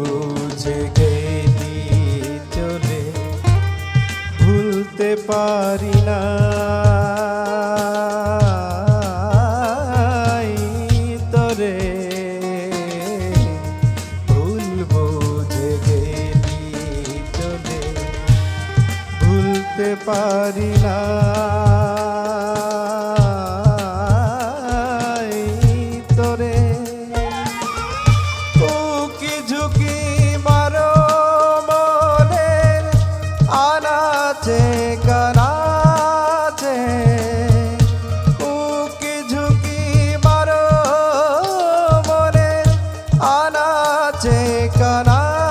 বুঝে গেলি চলে ভুলতে পারি না তোরে ভুল বুঝে গেলি চলে ভুলতে পারি না তোরে উকি ঝুঁকি মারো মনের আনাচে কানাচে উকি ঝুঁকি মারো মনের আনাচে কানাচে